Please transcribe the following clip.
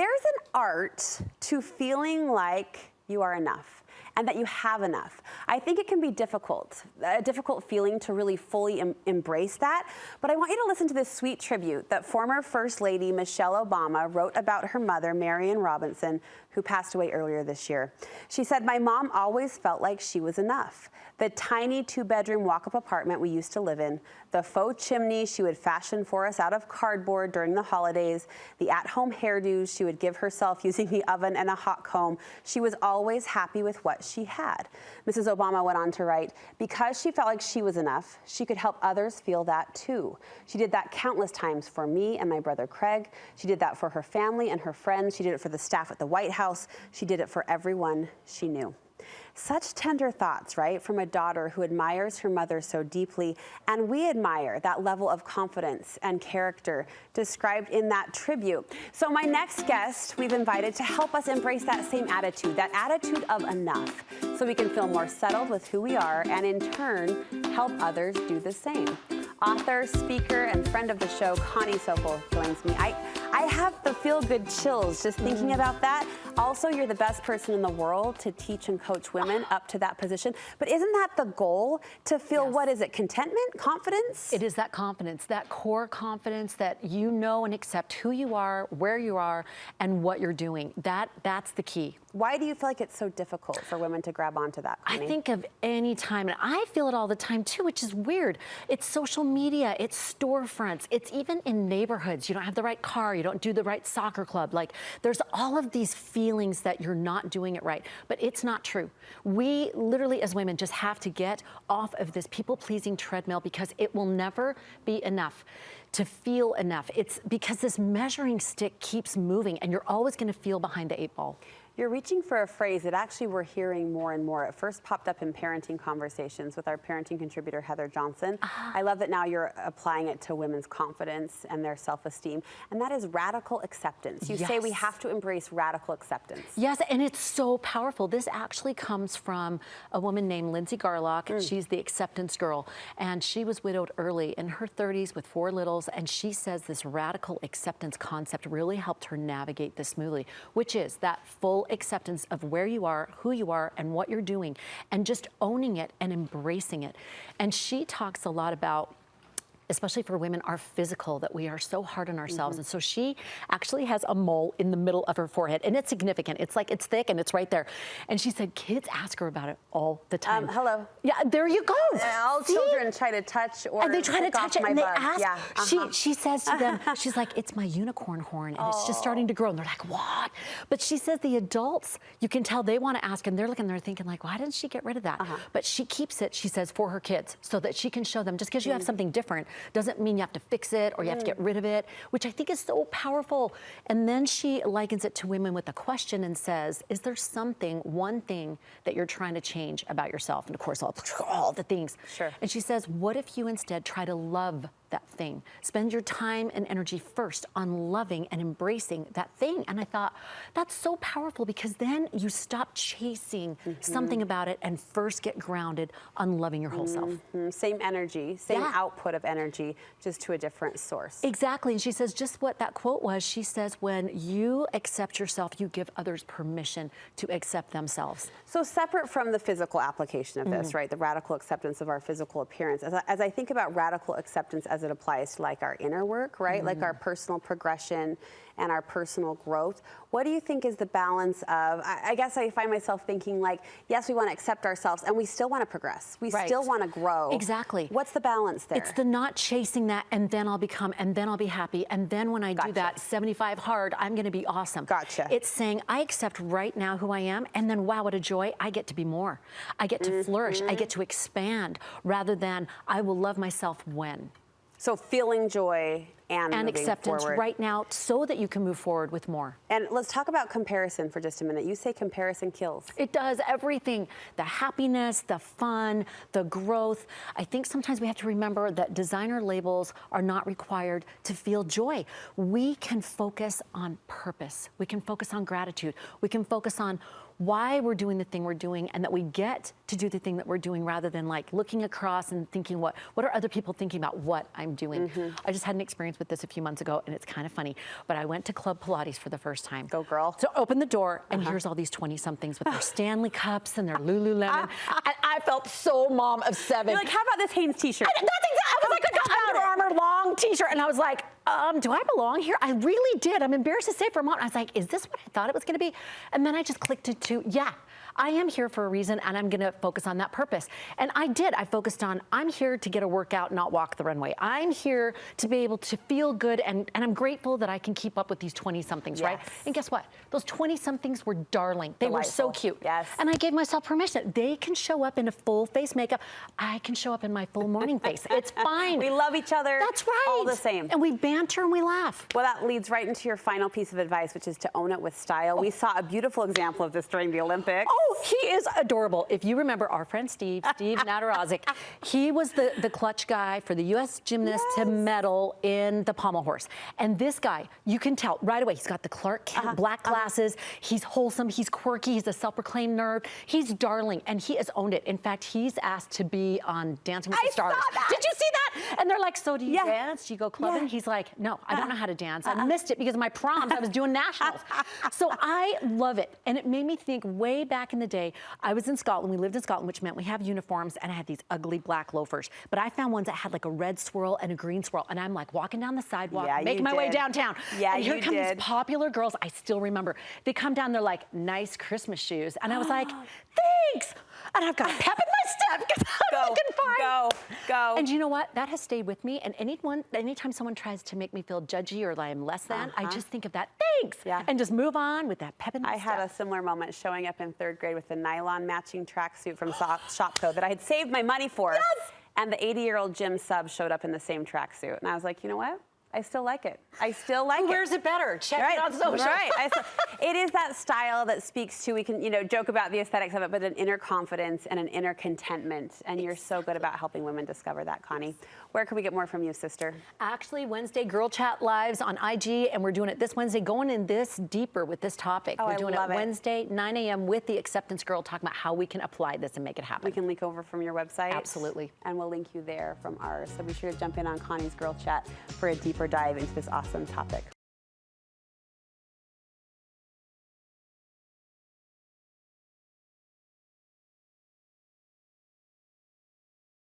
There's an art to feeling like you are enough and that you have enough. I think it can be difficult, a difficult feeling to really fully embrace that. But I want you to listen to this sweet tribute that former First Lady Michelle Obama wrote about her mother, Marion Robinson, who passed away earlier this year. She said, "My mom always felt like she was enough. The tiny 2-bedroom walk-up apartment we used to live in, the faux chimney she would fashion for us out of cardboard during the holidays, the at-home hairdos she would give herself using the oven and a hot comb. She was always happy with what she had." Mrs. Obama went on to write, "Because she felt like she was enough, she could help others feel that too. She did that countless times for me and my brother Craig. She did that for her family and her friends. She did it for the staff at the White House. She did it for everyone she knew." Such tender thoughts, right, from a daughter who admires her mother so deeply, and we admire that level of confidence and character described in that tribute. So my next guest we've invited to help us embrace that same attitude, that attitude of enough, so we can feel more settled with who we are and in turn help others do the same. Author, speaker, and friend of the show, Connie Sokol joins me. I have the feel-good chills just thinking about that. Also, you're the best person in the world to teach and coach women up to that position. But isn't that the goal? To feel, what is it, contentment, confidence? It is that confidence, that core confidence that you know and accept who you are, where you are, and what you're doing. That's the key. Why do you feel like it's so difficult for women to grab onto that, Connie? I think of any time, and I feel it all the time too, which is weird. It's social media, it's storefronts, it's even in neighborhoods. You don't have the right car, you don't do the right soccer club. Like, there's all of these feelings that you're not doing it right, but it's not true. We literally, as women, just have to get off of this people-pleasing treadmill because it will never be enough to feel enough. It's because this measuring stick keeps moving and you're always gonna feel behind the 8 ball. You're reaching for a phrase that actually we're hearing more and more. It first popped up in parenting conversations with our parenting contributor, Heather Johnson. I love that now you're applying it to women's confidence and their self-esteem, and that is radical acceptance. You say we have to embrace radical acceptance. Yes, and it's so powerful. This actually comes from a woman named Lindsay Garlock. She's the acceptance girl, and she was widowed early in her 30s with 4 littles, and she says this radical acceptance concept really helped her navigate this smoothly, which is that full acceptance of where you are, who you are, and what you're doing, and just owning it and embracing it. And she talks a lot about, especially for women, our physical, that we are so hard on ourselves. And so she actually has a mole in the middle of her forehead, and it's significant. It's like, it's thick and it's right there. And she said kids ask her about it all the time. Hello. Yeah, there you go. All children try to touch or and they try to touch it and they ask. Yeah. She says to them, she's like, it's my unicorn horn and it's just starting to grow. And they're like, what? But she says the adults, you can tell they want to ask, and they're looking, they're thinking like, why didn't she get rid of that? But she keeps it, she says, for her kids, so that she can show them, just because you have something different doesn't mean you have to fix it or you have to get rid of it, which I think is so powerful. And then she likens it to women with a question and says, is there something, one thing that you're trying to change about yourself? And of course, all the things. Sure. And she says, what if you instead try to love that thing? Spend your time and energy first on loving and embracing that thing. And I thought, that's so powerful, because then you stop chasing something about it and first get grounded on loving your whole self. Same energy, same output of energy, just to a different source. Exactly. And she says just what that quote was. She says, when you accept yourself, you give others permission to accept themselves. So separate from the physical application of this, right, the radical acceptance of our physical appearance, as I think about radical acceptance as it applies to like our inner work, right, like our personal progression and our personal growth, what do you think is the balance of, I guess I find myself thinking like, yes, we want to accept ourselves and we still want to progress. We still want to grow. Exactly. What's the balance there? It's the not chasing that and then I'll become, and then I'll be happy, and then when I do that 75 hard, I'm going to be awesome. Gotcha. It's saying I accept right now who I am, and then wow, what a joy, I get to be more. I get to flourish. I get to expand, rather than I will love myself when. So feeling joy and acceptance forward right now, so that you can move forward with more. And let's talk about comparison for just a minute. You say comparison kills. It does everything. The happiness, the fun, the growth. I think sometimes we have to remember that designer labels are not required to feel joy. We can focus on purpose. We can focus on gratitude. We can focus on why we're doing the thing we're doing, and that we get to do the thing that we're doing rather than like looking across and thinking, what are other people thinking about what I'm doing? I just had an experience with this a few months ago, and it's kind of funny, but I went to Club Pilates for the first time. Go girl. So open the door, and here's all these 20-somethings with their Stanley cups and their Lululemon. And I felt so mom of 7. You're like, how about this Hanes t-shirt? I was like an Under Armour long t-shirt, and I was like, do I belong here? I really did. I'm embarrassed to say for a moment. I was like, is this what I thought it was going to be? And then I just clicked into, yeah, I am here for a reason, and I'm going to focus on that purpose. And I did. I focused on, I'm here to get a workout, not walk the runway. I'm here to be able to feel good, and I'm grateful that I can keep up with these 20-somethings, right? And guess what? Those 20-somethings were darling. They were so cute. Yes. And I gave myself permission. They can show up in a full face makeup. I can show up in my full morning face. It's fine. We love each other. That's right. All the same. And we banter and we laugh. Well, that leads right into your final piece of advice, which is to own it with style. We saw a beautiful example of this during the Olympics. Oh, he is adorable. If you remember our friend Steve Natarazic, he was the clutch guy for the U.S. gymnast to medal in the pommel horse. And this guy, you can tell right away, he's got the Clark Kent black glasses. He's wholesome. He's quirky. He's a self-proclaimed nerd. He's darling, and he has owned it. In fact, he's asked to be on Dancing with the Stars. Saw that. Did you see that? And they're like, so do you dance? Do you go clubbing? He's like, no, I don't know how to dance. I missed it because of my proms. I was doing nationals. So I love it. And it made me think way back in the day, I was in Scotland. We lived in Scotland, which meant we have uniforms, and I had these ugly black loafers. But I found ones that had like a red swirl and a green swirl. And I'm like walking down the sidewalk, making my way downtown. Yeah, and here come these popular girls. I still remember. They come down, they're like, nice Christmas shoes. And I was like, thanks. And I've got pep in my step because I'm looking fine. Go. And you know what? That has stayed with me. And anytime someone tries to make me feel judgy or that I'm less than, I just think of that, thanks. And just move on with that pep in my step. I had a similar moment showing up in 3rd grade with a nylon matching tracksuit from Shopco that I had saved my money for. And the 80-year-old gym sub showed up in the same tracksuit. And I was like, you know what? I still like it. I still like it. Where's it better? Check it on social. Right. It is that style that speaks to, we can, joke about the aesthetics of it, but an inner confidence and an inner contentment. And you're so good about helping women discover that, Connie. Where can we get more from you, sister? Actually, Wednesday Girl Chat Lives on IG, and we're doing it this Wednesday, going in this deeper with this topic. We're doing it Wednesday, 9 a.m. with the Acceptance Girl, talking about how we can apply this and make it happen. We can link over from your website. Absolutely. And we'll link you there from ours. So be sure to jump in on Connie's Girl Chat for a deeper dive into this awesome topic.